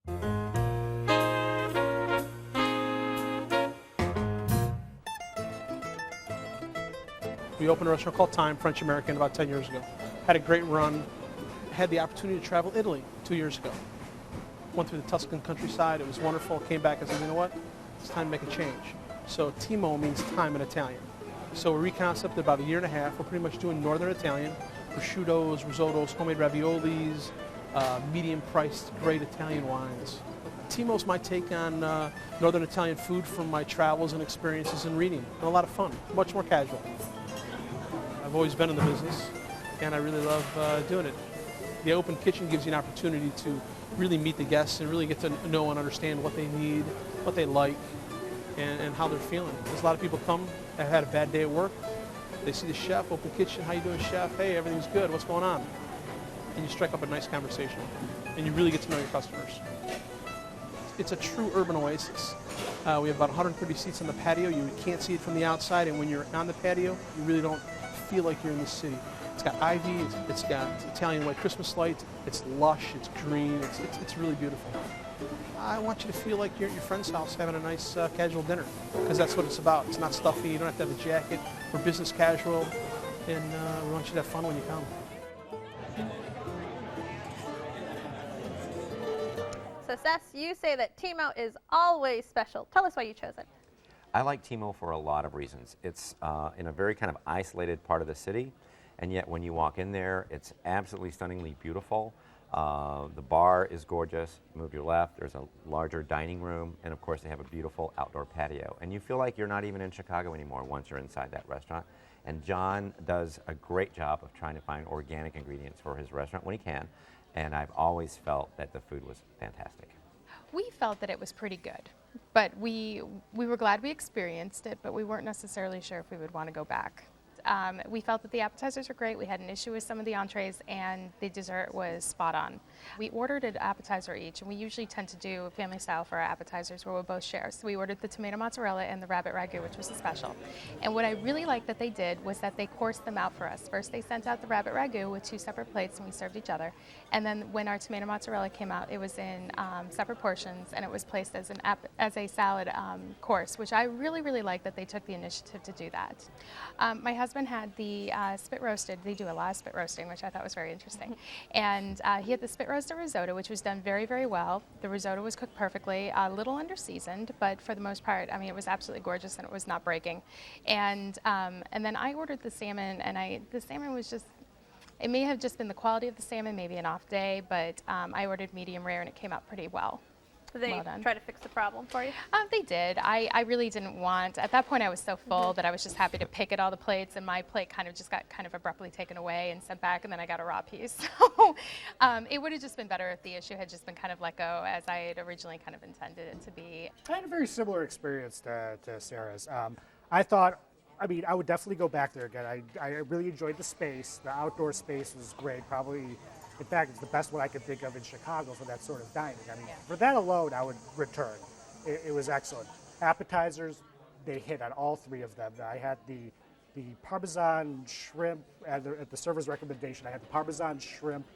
We opened a restaurant called Time, French American, about 10 years ago. Had a great run. Had the opportunity to travel Italy 2 years ago. Went through the Tuscan countryside. It was wonderful. Came back and said, you know what? It's time to make a change. So Timo means time in Italian. So we reconcepted about a year and a half. We're pretty much doing Northern Italian, prosciuttos, risottos, homemade raviolis, medium-priced, great Italian wines. Timo's my take on Northern Italian food from my travels and experiences and reading. And a lot of fun, much more casual. I've always been in the business, and I really love doing it. The open kitchen gives you an opportunity to really meet the guests and really get to know and understand what they need, what they like, and how they're feeling. There's a lot of people come, have had a bad day at work. They see the chef, open kitchen, how you doing, chef? Hey, everything's good, what's going on? And you strike up a nice conversation, and you really get to know your customers. It's a true urban oasis. We have about 130 seats on the patio. You can't see it from the outside, and when you're on the patio, you really don't feel like you're in the city. It's got ivy, it's got Italian white Christmas lights, it's lush, it's green, it's really beautiful. I want you to feel like you're at your friend's house having a nice casual dinner, because that's what it's about. It's not stuffy, you don't have to have a jacket. We're business casual, and we want you to have fun when you come. So Seth, you say that Timo is always special. Tell us why you chose it. I like Timo for a lot of reasons. It's in a very kind of isolated part of the city, and yet when you walk in there, it's absolutely stunningly beautiful. The bar is gorgeous. Move your left, there's a larger dining room, and of course they have a beautiful outdoor patio. And you feel like you're not even in Chicago anymore once you're inside that restaurant. And John does a great job of trying to find organic ingredients for his restaurant when he can, and I've always felt that the food was fantastic. We felt that it was pretty good, but we were glad we experienced it, but we weren't necessarily sure if we would want to go back. We felt that the appetizers were great. We had an issue with some of the entrees, and the dessert was spot on. We ordered an appetizer each, and we usually tend to do family style for our appetizers where we'll both share. So we ordered the tomato mozzarella and the rabbit ragu, which was a special. And what I really liked that they did was that they coursed them out for us. First, they sent out the rabbit ragu with 2 separate plates, and we served each other. And then when our tomato mozzarella came out, it was in separate portions, and it was placed as a salad course, which I really liked that they took the initiative to do that. My husband had the spit roasted. They do a lot of spit roasting, which I thought was very interesting. And he had the spit roasted risotto, which was done very well. The risotto was cooked perfectly, a little under seasoned, but for the most part, I mean, it was absolutely gorgeous and it was not breaking. And then I ordered the salmon, and the salmon was just, it may have just been the quality of the salmon, maybe an off day, but I ordered medium rare and it came out pretty well. Did they try to fix the problem for you? They did. I really didn't want, at that point I was so full that I was just happy to pick at all the plates, and my plate kind of just got kind of abruptly taken away and sent back, and then I got a raw piece. So it would have just been better if the issue had just been kind of let go as I had originally kind of intended it to be. I had a very similar experience to Sarah's. I thought, I mean, I would definitely go back there again. I really enjoyed the space. The outdoor space was great. Probably, in fact, it's the best one I could think of in Chicago for that sort of dining. I mean, for that alone, I would return. It was excellent. Appetizers, they hit on all 3 of them. I had the Parmesan shrimp, at the server's recommendation, I had the Parmesan shrimp,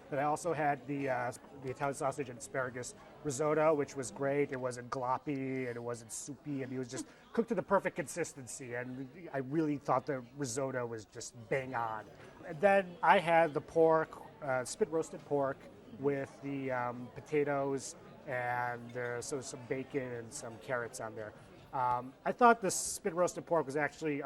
but I also had the Italian sausage and asparagus risotto, which was great. It wasn't gloppy and it wasn't soupy, and it was just cooked to the perfect consistency, and I really thought the risotto was just bang on. And then I had the pork, spit roasted pork with the potatoes and so some bacon and some carrots on there. I thought the spit roasted pork was actually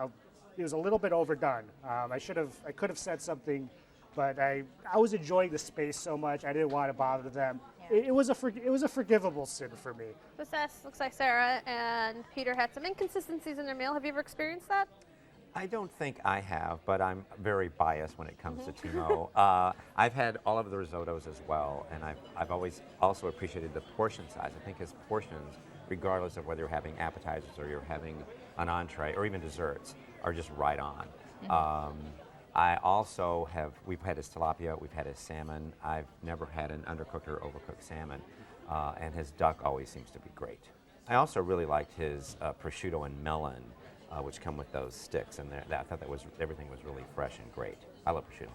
it was a little bit overdone. I could have said something, but I was enjoying the space so much I didn't want to bother them. Yeah. It was a forgivable sin for me. So Seth, looks like Sarah and Peter had some inconsistencies in their meal. Have you ever experienced that? I don't think I have, but I'm very biased when it comes to Timo. I've had all of the risottos as well, and I've always also appreciated the portion size. I think his portions, regardless of whether you're having appetizers or you're having an entree or even desserts, are just right on. I also we've had his tilapia, we've had his salmon. I've never had an undercooked or overcooked salmon, and his duck always seems to be great. I also really liked his prosciutto and melon, which come with those sticks, and I thought everything was really fresh and great. I love prosciutto.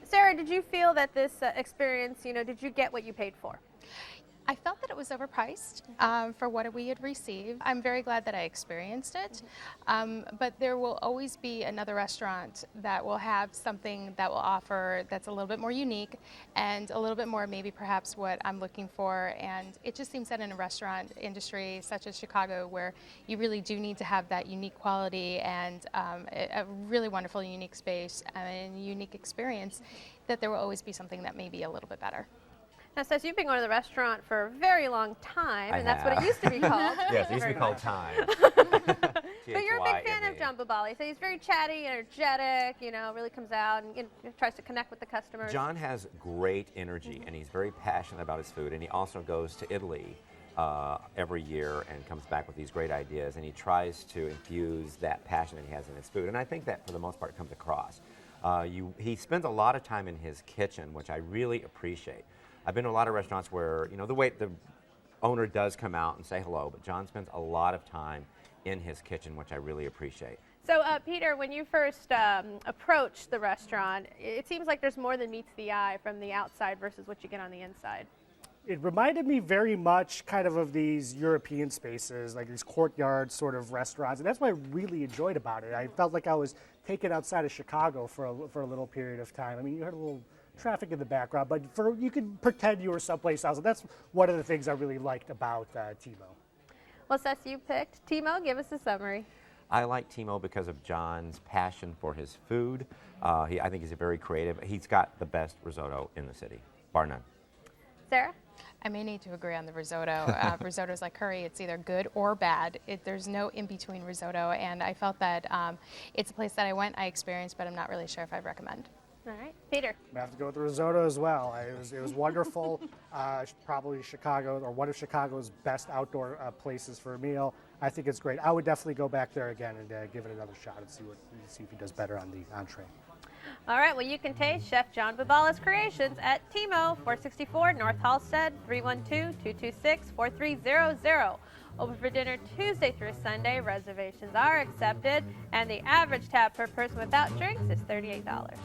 Sarah, did you feel that this experience, did you get what you paid for? I felt that it was overpriced for what we had received. I'm very glad that I experienced it, but there will always be another restaurant that will have something that will offer that's a little bit more unique and a little bit more maybe perhaps what I'm looking for. And it just seems that in a restaurant industry such as Chicago, where you really do need to have that unique quality and a really wonderful unique space and unique experience, that there will always be something that may be a little bit better. Now, Seth, you've been going to the restaurant for a very long time, I and that's what it have. used to be called. Yes, it used to Very be called much. Time. But you're a big fan of John Babali, so he's very chatty, energetic, you know, really comes out and tries to connect with the customers. John has great energy, and he's very passionate about his food, and he also goes to Italy every year and comes back with these great ideas, and he tries to infuse that passion that he has in his food, and I think that for the most part comes across. He spends a lot of time in his kitchen, which I really appreciate. I've been to a lot of restaurants where, you know, the owner does come out and say hello, but John spends a lot of time in his kitchen, which I really appreciate. So, Peter, when you first approached the restaurant, it seems like there's more than meets the eye from the outside versus what you get on the inside. It reminded me very much kind of these European spaces, like these courtyard sort of restaurants, and that's what I really enjoyed about it. I felt like I was taken outside of Chicago for a little period of time. I mean, you heard a little traffic in the background, but you could pretend you were someplace else, and that's one of the things I really liked about Timo. Well, Seth, you picked Timo. Give us a summary. I like Timo because of John's passion for his food. I think he's a very creative. He's got the best risotto in the city, bar none. Sarah? I may need to agree on the risotto. Risotto's like curry. It's either good or bad. There's no in-between risotto, and I felt that it's a place that I experienced, but I'm not really sure if I'd recommend. All right. Peter? I have to go with the risotto as well. It was wonderful. Probably Chicago, or one of Chicago's best outdoor places for a meal. I think it's great. I would definitely go back there again and give it another shot and see if he does better on the entree. All right, well, you can taste Chef John Babala's creations at Timo, 464 North Halsted, 312-226-4300. Open for dinner Tuesday through Sunday. Reservations are accepted, and the average tab per person without drinks is $38.